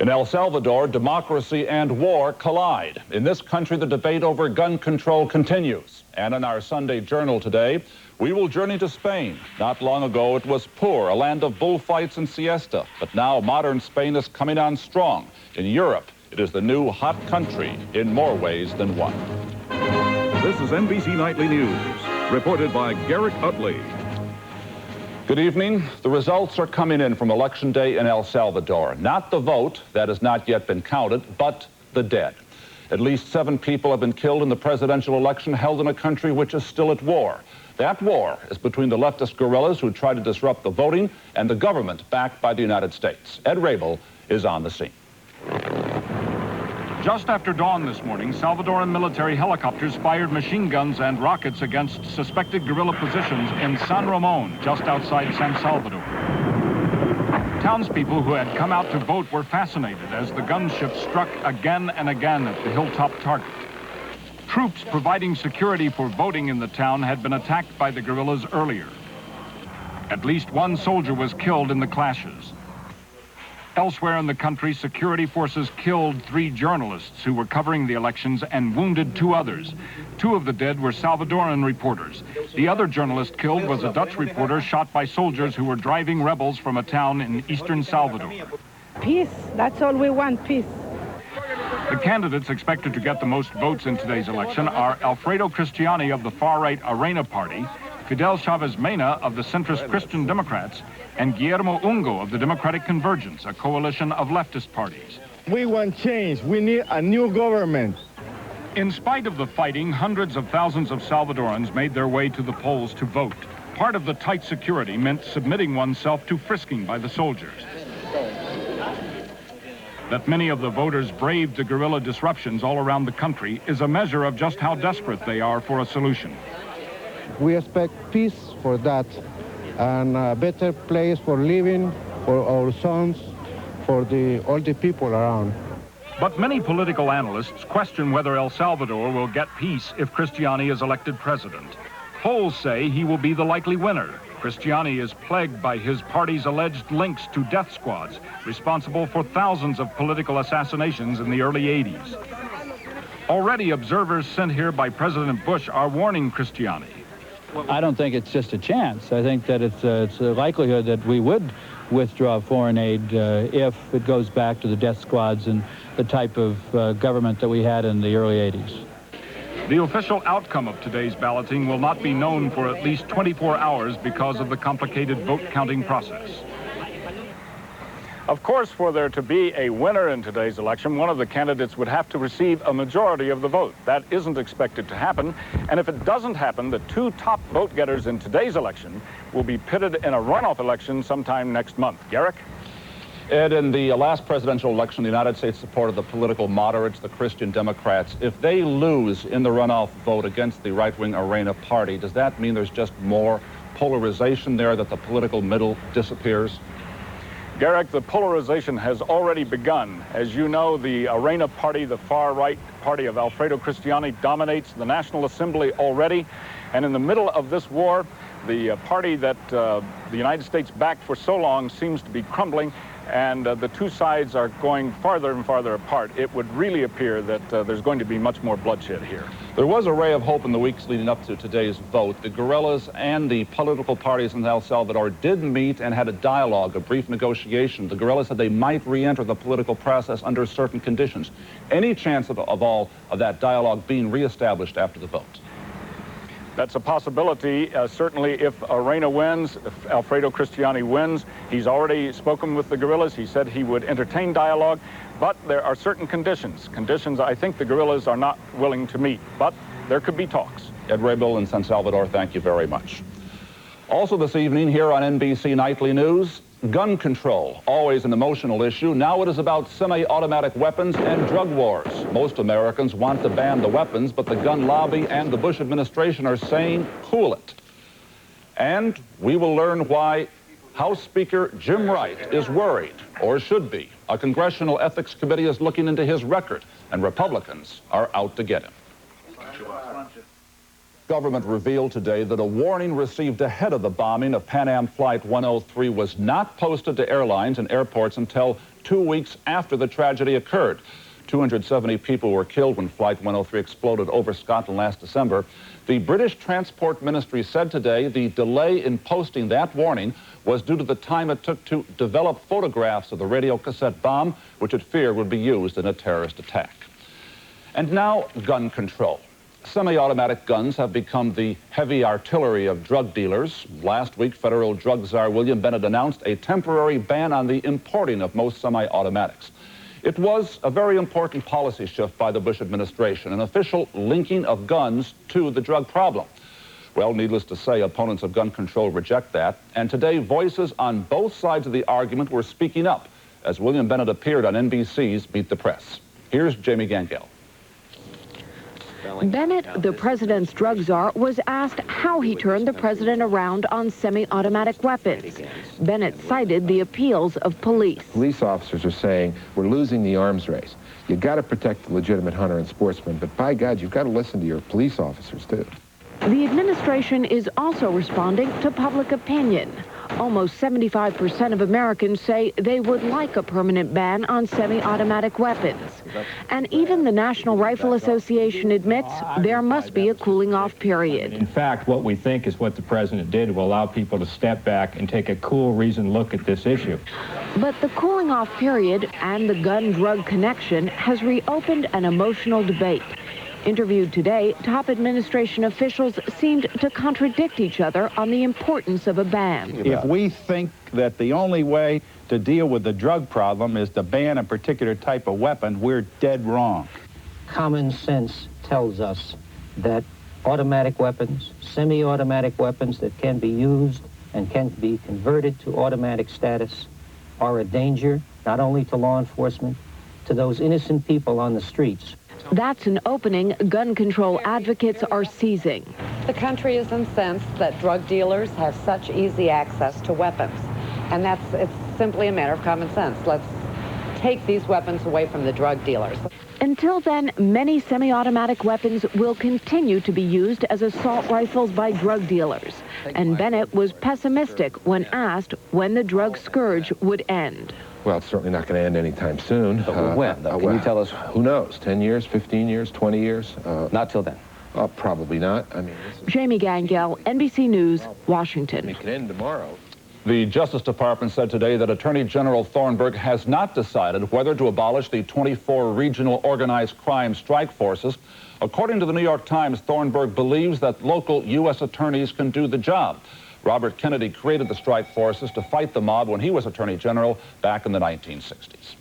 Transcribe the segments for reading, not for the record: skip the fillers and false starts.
In El Salvador, democracy and war collide. In this country, the debate over gun control continues. And in our Sunday Journal today, we will journey to Spain. Not long ago, it was poor, a land of bullfights and siesta. But now modern Spain is coming on strong. In Europe, it is the new hot country in more ways than one. This is NBC Nightly News, reported by Garrett Utley. Good evening. The results are coming in from Election Day in El Salvador. Not the vote, that has not yet been counted, but the dead. At least 7 people have been killed in the presidential election held in a country which is still at war. That war is between the leftist guerrillas who try to disrupt the voting and the government backed by the United States. Ed Rabel is on the scene. Just after dawn this morning, Salvadoran military helicopters fired machine guns and rockets against suspected guerrilla positions in San Ramon, just outside San Salvador. Townspeople who had come out to vote were fascinated as the gunship struck again and again at the hilltop target. Troops providing security for voting in the town had been attacked by the guerrillas earlier. At least 1 soldier was killed in the clashes. Elsewhere in the country, security forces killed 3 journalists who were covering the elections and wounded 2 others. 2 of the dead were Salvadoran reporters. The other journalist killed was a Dutch reporter shot by soldiers who were driving rebels from a town in eastern Salvador. Peace, that's all we want, peace. The candidates expected to get the most votes in today's election are Alfredo Cristiani of the far-right Arena Party, Fidel Chavez Mena of the centrist Christian Democrats, and Guillermo Ungo of the Democratic Convergence, a coalition of leftist parties. We want change. We need a new government. In spite of the fighting, hundreds of thousands of Salvadorans made their way to the polls to vote. Part of the tight security meant submitting oneself to frisking by the soldiers. That many of the voters braved the guerrilla disruptions all around the country is a measure of just how desperate they are for a solution. We expect peace for that and a better place for living, for our sons, for all the people around. But many political analysts question whether El Salvador will get peace if Cristiani is elected president. Polls say he will be the likely winner. Cristiani is plagued by his party's alleged links to death squads, responsible for thousands of political assassinations in the early 80s. Already, observers sent here by President Bush are warning Cristiani. I don't think it's just a chance. I think that it's a likelihood that we would withdraw foreign aid if it goes back to the death squads and the type of government that we had in the early 80s. The official outcome of today's balloting will not be known for at least 24 hours because of the complicated vote counting process. Of course, for there to be a winner in today's election, one of the candidates would have to receive a majority of the vote. That isn't expected to happen. And if it doesn't happen, the 2 top vote getters in today's election will be pitted in a runoff election sometime next month. Garrick? Ed, in the last presidential election, the United States supported the political moderates, the Christian Democrats. If they lose in the runoff vote against the right-wing Arena Party, does that mean there's just more polarization there, that the political middle disappears? Garrick, the polarization has already begun. As you know, the Arena Party, the far-right party of Alfredo Cristiani, dominates the National Assembly already. And in the middle of this war, the party that the United States backed for so long seems to be crumbling, and the 2 sides are going farther and farther apart. It would really appear that there's going to be much more bloodshed here. There was a ray of hope in the weeks leading up to today's vote. The guerrillas and the political parties in El Salvador did meet and had a dialogue, a brief negotiation. The guerrillas said they might re-enter the political process under certain conditions. Any chance of all of that dialogue being reestablished after the vote? That's a possibility. Certainly if Arena wins, if Alfredo Cristiani wins, he's already spoken with the guerrillas. He said he would entertain dialogue, but there are certain conditions. Conditions I think the guerrillas are not willing to meet, but there could be talks. Ed Rabel in San Salvador, thank you very much. Also this evening here on NBC Nightly News, gun control, always an emotional issue. Now it is about semi-automatic weapons and drug wars. Most Americans want to ban the weapons, but the gun lobby and the Bush administration are saying, cool it. And we will learn why House Speaker Jim Wright is worried, or should be. A Congressional Ethics Committee is looking into his record, and Republicans are out to get him. Government revealed today that a warning received ahead of the bombing of Pan Am Flight 103 was not posted to airlines and airports until 2 weeks after the tragedy occurred. 270 people were killed when Flight 103 exploded over Scotland last December. The British Transport Ministry said today the delay in posting that warning was due to the time it took to develop photographs of the radiocassette bomb, which it feared would be used in a terrorist attack. And now, gun control. Semi-automatic guns have become the heavy artillery of drug dealers. Last week, federal drug czar William Bennett announced a temporary ban on the importing of most semi-automatics. It was a very important policy shift by the Bush administration, an official linking of guns to the drug problem. Well, needless to say, opponents of gun control reject that, and today voices on both sides of the argument were speaking up as William Bennett appeared on NBC's Meet the Press. Here's Jamie Gangel. Bennett, the president's drug czar, was asked how he turned the president around on semi-automatic weapons. Bennett cited the appeals of police. Police officers are saying, we're losing the arms race. You've got to protect the legitimate hunter and sportsman, but by God, you've got to listen to your police officers, too. The administration is also responding to public opinion. Almost 75% of Americans say they would like a permanent ban on semi-automatic weapons. And even the National Rifle Association admits there must be a cooling-off period. In fact, what we think is what the president did will allow people to step back and take a cool, reasoned look at this issue. But the cooling-off period and the gun-drug connection has reopened an emotional debate. Interviewed today, top administration officials seemed to contradict each other on the importance of a ban. If we think that the only way to deal with the drug problem is to ban a particular type of weapon, we're dead wrong. Common sense tells us that automatic weapons, semi-automatic weapons that can be used and can be converted to automatic status are a danger, not only to law enforcement, to those innocent people on the streets. That's an opening gun control advocates are seizing. The country is incensed that drug dealers have such easy access to weapons. And it's simply a matter of common sense. Let's take these weapons away from the drug dealers. Until then, many semi-automatic weapons will continue to be used as assault rifles by drug dealers. And Bennett was pessimistic when asked when the drug scourge would end. Well, it's certainly not going to end anytime soon. But when, though? Can you tell us? Who knows? 10 years, 15 years, 20 years? Not till then. Probably not. I mean, Jamie Gangel, NBC News, Washington. It could end tomorrow. The Justice Department said today that Attorney General Thornburg has not decided whether to abolish the 24 regional organized crime strike forces. According to the New York Times, Thornburg believes that local U.S. attorneys can do the job. Robert Kennedy created the strike forces to fight the mob when he was Attorney General back in the 1960s.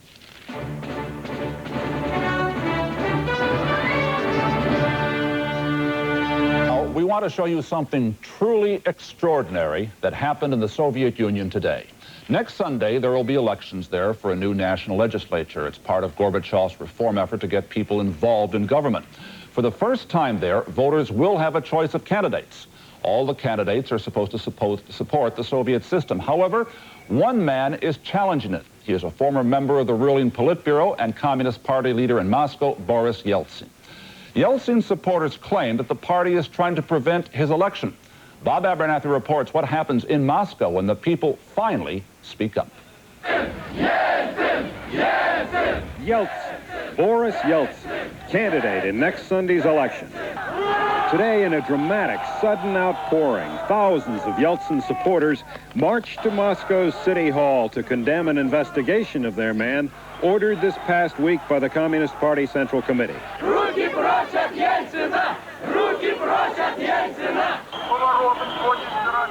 We want to show you something truly extraordinary that happened in the Soviet Union today. Next Sunday, there will be elections there for a new national legislature. It's part of Gorbachev's reform effort to get people involved in government. For the first time there, voters will have a choice of candidates. All the candidates are supposed to support the Soviet system. However, one man is challenging it. He is a former member of the ruling Politburo and Communist Party leader in Moscow, Boris Yeltsin. Yeltsin's supporters claim that the party is trying to prevent his election. Bob Abernathy reports what happens in Moscow when the people finally speak up. Yeltsin! Yeltsin! Yeltsin! Boris Yeltsin, candidate in next Sunday's election. Today, in a dramatic, sudden outpouring, thousands of Yeltsin supporters marched to Moscow's City Hall to condemn an investigation of their man ordered this past week by the Communist Party Central Committee. Руки прочь от Ельцина! Руки прочь от Ельцина!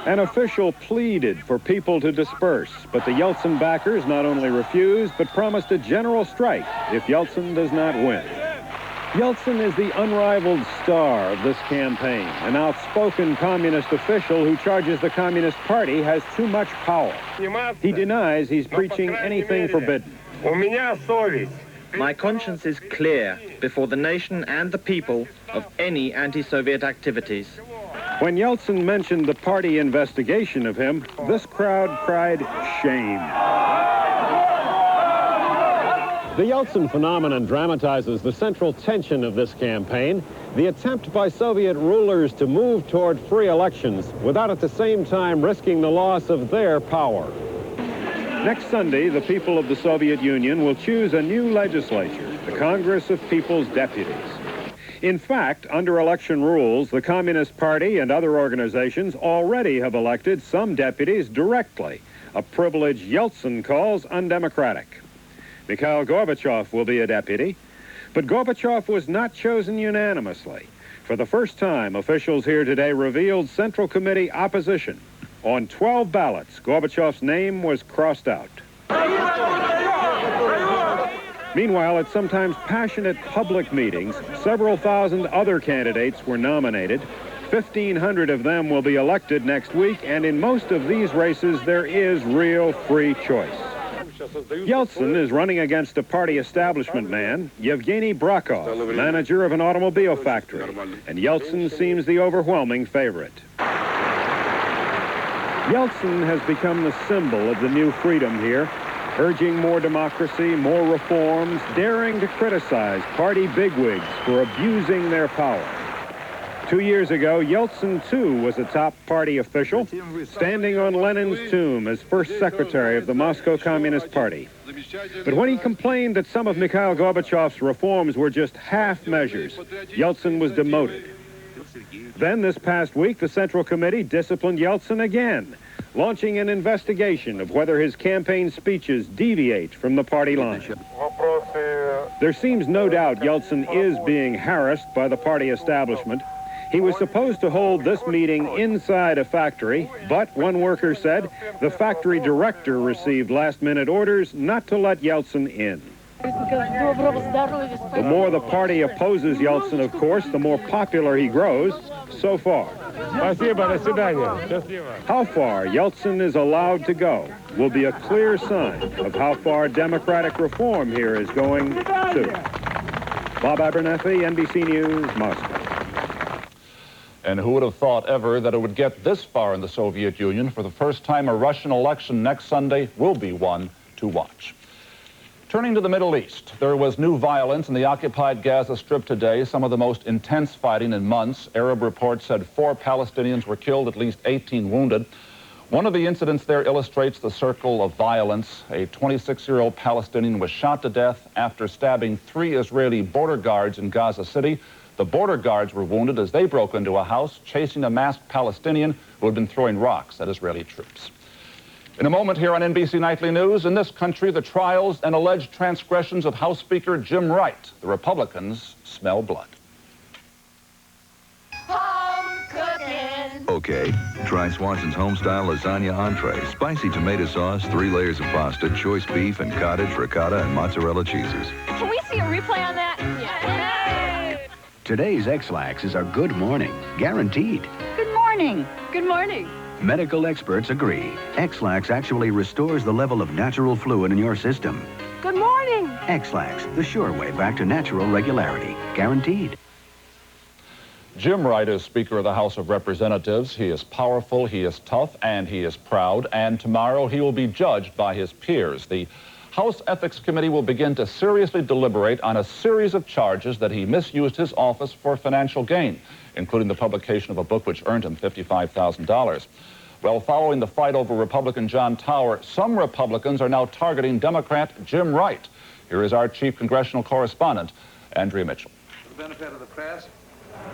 An official pleaded for people to disperse, but the Yeltsin backers not only refused, but promised a general strike if Yeltsin does not win. Yeltsin is the unrivaled star of this campaign, an outspoken communist official who charges the Communist Party has too much power. He denies he's preaching anything forbidden. My conscience is clear before the nation and the people of any anti-Soviet activities. When Yeltsin mentioned the party investigation of him, this crowd cried shame. The Yeltsin phenomenon dramatizes the central tension of this campaign, the attempt by Soviet rulers to move toward free elections without at the same time risking the loss of their power. Next Sunday, the people of the Soviet Union will choose a new legislature, the Congress of People's Deputies. In fact, under election rules, the Communist Party and other organizations already have elected some deputies directly, a privilege Yeltsin calls undemocratic. Mikhail Gorbachev will be a deputy, but Gorbachev was not chosen unanimously. For the first time, officials here today revealed Central Committee opposition. On 12 ballots, Gorbachev's name was crossed out. Meanwhile, at sometimes passionate public meetings, several thousand other candidates were nominated. 1,500 of them will be elected next week, and in most of these races, there is real free choice. Yeltsin is running against a party establishment man, Yevgeny Brakov, manager of an automobile factory, and Yeltsin seems the overwhelming favorite. Yeltsin has become the symbol of the new freedom here, urging more democracy, more reforms, daring to criticize party bigwigs for abusing their power. 2 years ago, Yeltsin, too, was a top party official, standing on Lenin's tomb as first secretary of the Moscow Communist Party. But when he complained that some of Mikhail Gorbachev's reforms were just half measures, Yeltsin was demoted. Then, this past week, the Central Committee disciplined Yeltsin again, launching an investigation of whether his campaign speeches deviate from the party line. There seems no doubt Yeltsin is being harassed by the party establishment. He was supposed to hold this meeting inside a factory, but one worker said the factory director received last-minute orders not to let Yeltsin in. The more the party opposes Yeltsin, of course, the more popular he grows so far. How far Yeltsin is allowed to go will be a clear sign of how far democratic reform here is going, too. Bob Abernethy, NBC News, Moscow. And who would have thought ever that it would get this far in the Soviet Union? For the first time, a Russian election next Sunday will be one to watch. Turning to the Middle East, there was new violence in the occupied Gaza Strip today, some of the most intense fighting in months. Arab reports said 4 Palestinians were killed, at least 18 wounded. One of the incidents there illustrates the circle of violence. A 26-year-old Palestinian was shot to death after stabbing 3 Israeli border guards in Gaza City. The border guards were wounded as they broke into a house, chasing a masked Palestinian who had been throwing rocks at Israeli troops. In a moment here on NBC Nightly News, in this country, the trials and alleged transgressions of House Speaker Jim Wright. The Republicans smell blood. Okay, try Swanson's home-style lasagna entree. Spicy tomato sauce, 3 layers of pasta, choice beef and cottage, ricotta, and mozzarella cheeses. Can we see a replay on that? Yeah. Today's X-Lax is our good morning, guaranteed. Good morning. Good morning. Medical experts agree. X-Lax actually restores the level of natural fluid in your system. Good morning. X-Lax, the sure way back to natural regularity, guaranteed. Jim Wright is Speaker of the House of Representatives. He is powerful, he is tough, and he is proud. And tomorrow he will be judged by his peers. The House Ethics Committee will begin to seriously deliberate on a series of charges that he misused his office for financial gain, including the publication of a book which earned him $55,000. Well, following the fight over Republican John Tower, some Republicans are now targeting Democrat Jim Wright. Here is our chief congressional correspondent, Andrea Mitchell. For the benefit of the press,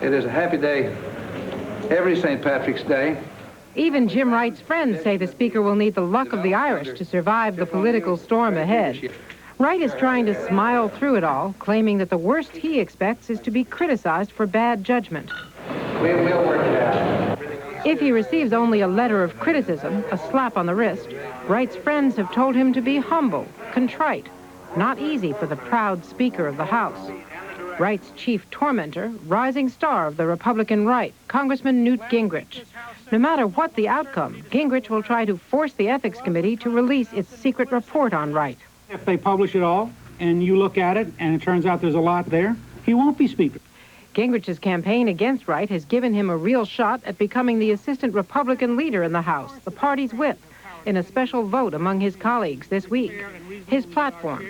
it is a happy day every St. Patrick's Day. Even Jim Wright's friends say the Speaker will need the luck of the Irish to survive the political storm ahead. Wright is trying to smile through it all, claiming that the worst he expects is to be criticized for bad judgment. We will work it out. If he receives only a letter of criticism, a slap on the wrist, Wright's friends have told him to be humble, contrite, not easy for the proud Speaker of the House. Wright's chief tormentor, rising star of the Republican right, Congressman Newt Gingrich. No matter what the outcome, Gingrich will try to force the Ethics Committee to release its secret report on Wright. If they publish it all, and you look at it, and it turns out there's a lot there, he won't be Speaker. Gingrich's campaign against Wright has given him a real shot at becoming the assistant Republican leader in the House, the party's whip, in a special vote among his colleagues this week. His platform: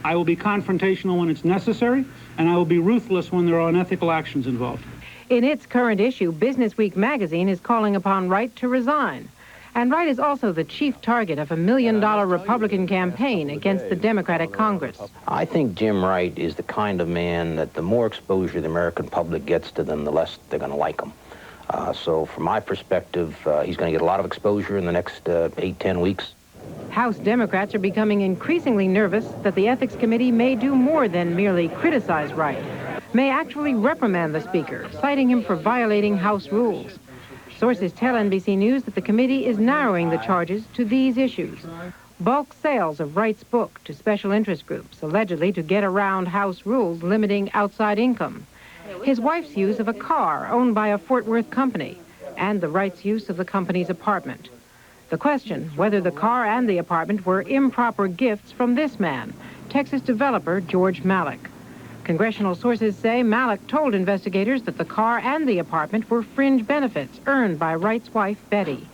I will be confrontational when it's necessary, and I will be ruthless when there are unethical actions involved. In its current issue, Business Week magazine is calling upon Wright to resign. And Wright is also the chief target of a $1 million Republican campaign against the Democratic Congress. I think Jim Wright is the kind of man that the more exposure the American public gets to them, the less they're going to like him. So from my perspective, he's going to get a lot of exposure in the next 8-10 weeks. House Democrats are becoming increasingly nervous that the Ethics Committee may do more than merely criticize Wright, may actually reprimand the Speaker, citing him for violating House rules. Sources tell NBC News that the committee is narrowing the charges to these issues. Bulk sales of Wright's book to special interest groups, allegedly to get around House rules limiting outside income. His wife's use of a car owned by a Fort Worth company, and the Wright's use of the company's apartment. The question, whether the car and the apartment were improper gifts from this man, Texas developer George Malik. Congressional sources say Malik told investigators that the car and the apartment were fringe benefits earned by Wright's wife, Betty.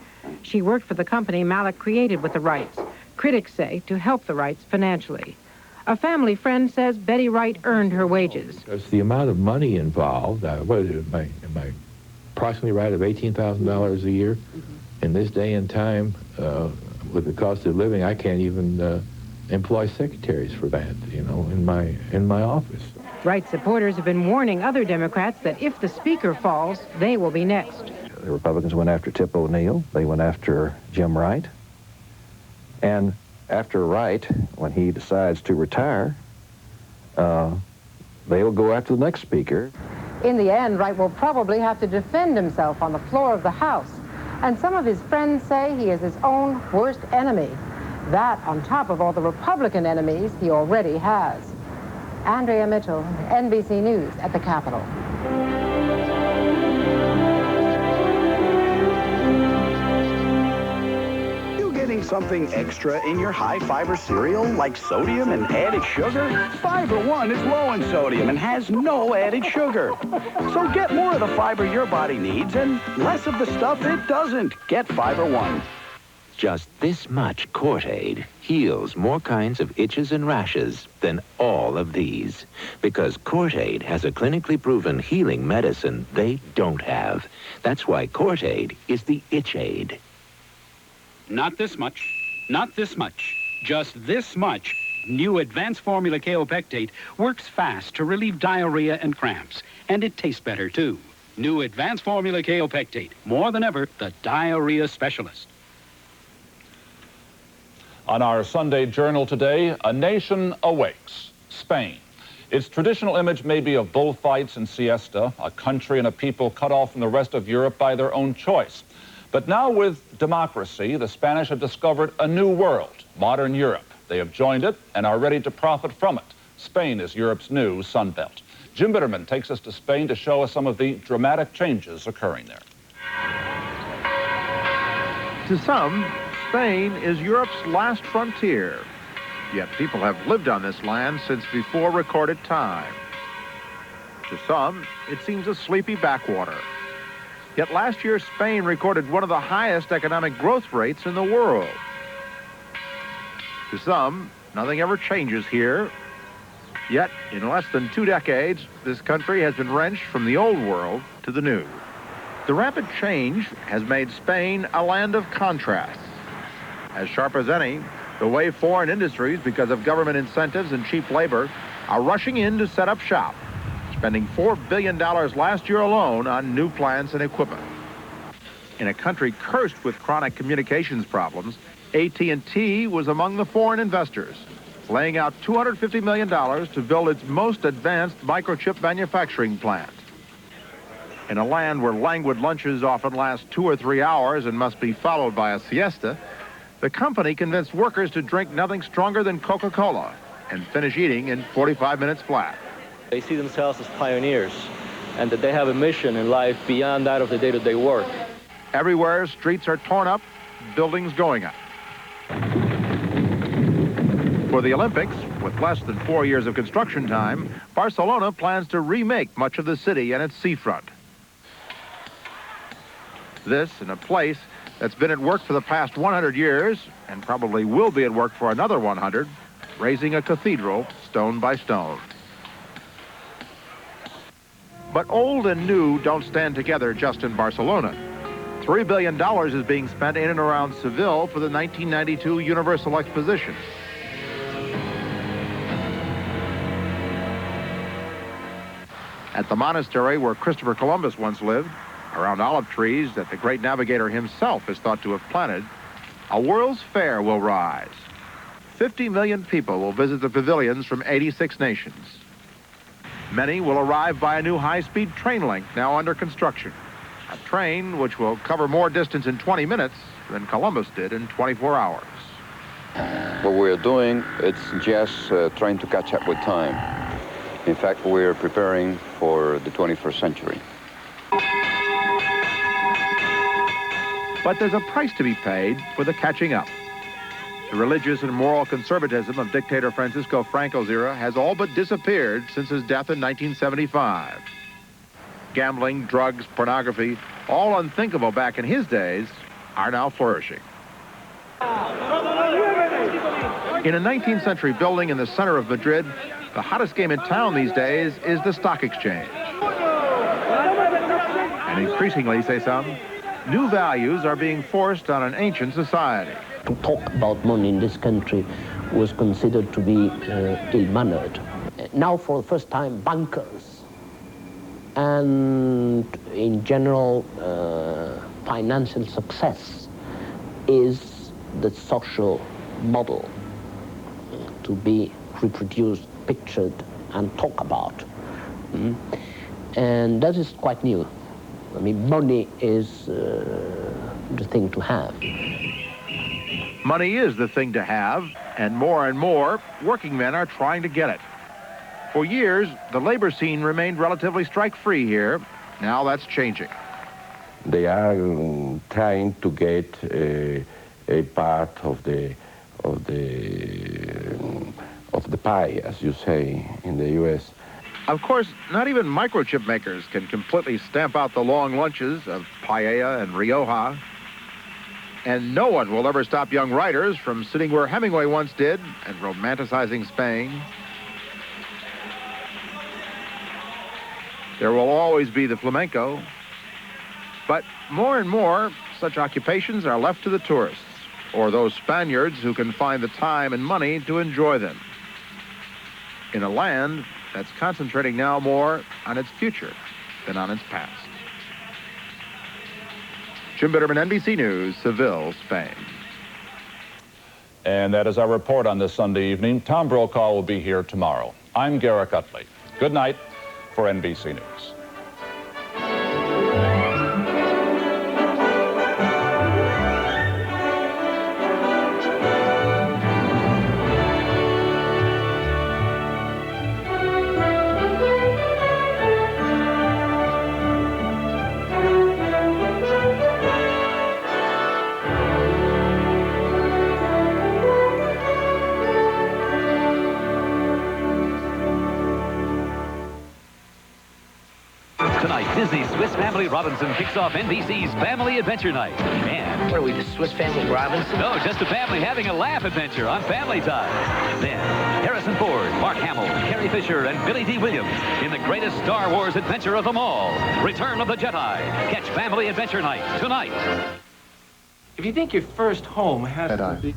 She worked for the company Malik created with the Wrights, critics say to help the Wrights financially. A family friend says Betty Wright earned her wages. It's the amount of money involved. What is it, am I approximately right of $18,000 a year? In this day and time, with the cost of living, I can't even employ secretaries for that, you know, in my office. Wright supporters have been warning other Democrats that if the Speaker falls, they will be next. The Republicans went after Tip O'Neill. They went after Jim Wright. And after Wright, when he decides to retire, they will go after the next Speaker. In the end, Wright will probably have to defend himself on the floor of the House. And some of his friends say he is his own worst enemy. That on top of all the Republican enemies he already has. Andrea Mitchell, NBC News at the Capitol. You getting something extra in your high-fiber cereal, like sodium and added sugar? Fiber One is low in sodium and has no added sugar. So get more of the fiber your body needs and less of the stuff it doesn't. Get Fiber One. Just this much Court-Aid heals more kinds of itches and rashes than all of these. Because Court-Aid has a clinically proven healing medicine they don't have. That's why Court-Aid is the itch aid. Not this much, not this much, just this much. New Advanced Formula Kaopectate works fast to relieve diarrhea and cramps. And it tastes better, too. New Advanced Formula Kaopectate, more than ever, the diarrhea specialist. On our Sunday Journal today, a nation awakes, Spain. Its traditional image may be of bullfights and siesta, a country and a people cut off from the rest of Europe by their own choice. But now with democracy, the Spanish have discovered a new world, modern Europe. They have joined it and are ready to profit from it. Spain is Europe's new Sunbelt. Jim Bitterman takes us to Spain to show us some of the dramatic changes occurring there. To some, Spain is Europe's last frontier. Yet people have lived on this land since before recorded time. To some, it seems a sleepy backwater. Yet last year, Spain recorded one of the highest economic growth rates in the world. To some, nothing ever changes here. Yet, in less than 2 decades, this country has been wrenched from the old world to the new. The rapid change has made Spain a land of contrasts. As sharp as any, the way foreign industries, because of government incentives and cheap labor, are rushing in to set up shop, spending $4 billion last year alone on new plants and equipment. In a country cursed with chronic communications problems, AT&T was among the foreign investors, laying out $250 million to build its most advanced microchip manufacturing plant. In a land where languid lunches often last 2 or 3 hours and must be followed by a siesta, the company convinced workers to drink nothing stronger than Coca-Cola and finish eating in 45 minutes flat. They see themselves as pioneers and that they have a mission in life beyond that of the day-to-day work. Everywhere, streets are torn up, buildings going up. For the Olympics, with less than 4 years of construction time, Barcelona plans to remake much of the city and its seafront. This in a place that's been at work for the past 100 years and probably will be at work for another 100, raising a cathedral stone by stone. But old and new don't stand together just in Barcelona. $3 billion is being spent in and around Seville for the 1992 Universal Exposition. At the monastery where Christopher Columbus once lived, around olive trees that the great navigator himself is thought to have planted, a World's Fair will rise. 50 million people will visit the pavilions from 86 nations. Many will arrive by a new high-speed train link now under construction. A train which will cover more distance in 20 minutes than Columbus did in 24 hours. What we're doing, it's just trying to catch up with time. In fact, we're preparing for the 21st century. But there's a price to be paid for the catching up. The religious and moral conservatism of dictator Francisco Franco's era has all but disappeared since his death in 1975. Gambling, drugs, pornography, all unthinkable back in his days, are now flourishing. In a 19th century building in the center of Madrid, the hottest game in town these days is the stock exchange. And increasingly, say some, new values are being forced on an ancient society. To talk about money in this country was considered to be ill-mannered. Now, for the first time, bankers and, in general, financial success is the social model to be reproduced, pictured, and talked about. And that is quite new. I mean, money is the thing to have. Money is the thing to have, and more working men are trying to get it. For years, the labor scene remained relatively strike-free here. Now that's changing. They are trying to get a part of the pie, as you say, in the U.S. Of course, not even microchip makers can completely stamp out the long lunches of paella and Rioja. And no one will ever stop young writers from sitting where Hemingway once did and romanticizing Spain. There will always be the flamenco. But more and more, such occupations are left to the tourists, or those Spaniards who can find the time and money to enjoy them. In a land that's concentrating now more on its future than on its past. Jim Bitterman, NBC News, Seville, Spain. And that is our report on this Sunday evening. Tom Brokaw will be here tomorrow. I'm Garrick Utley. Good night for NBC News. Disney's Swiss Family Robinson kicks off NBC's Family Adventure Night. And... What are we, the Swiss Family Robinson? No, just a family having a laugh adventure on Family Time. Then, Harrison Ford, Mark Hamill, Carrie Fisher, and Billy D. Williams in the greatest Star Wars adventure of them all, Return of the Jedi. Catch Family Adventure Night tonight. If you think your first home has to be...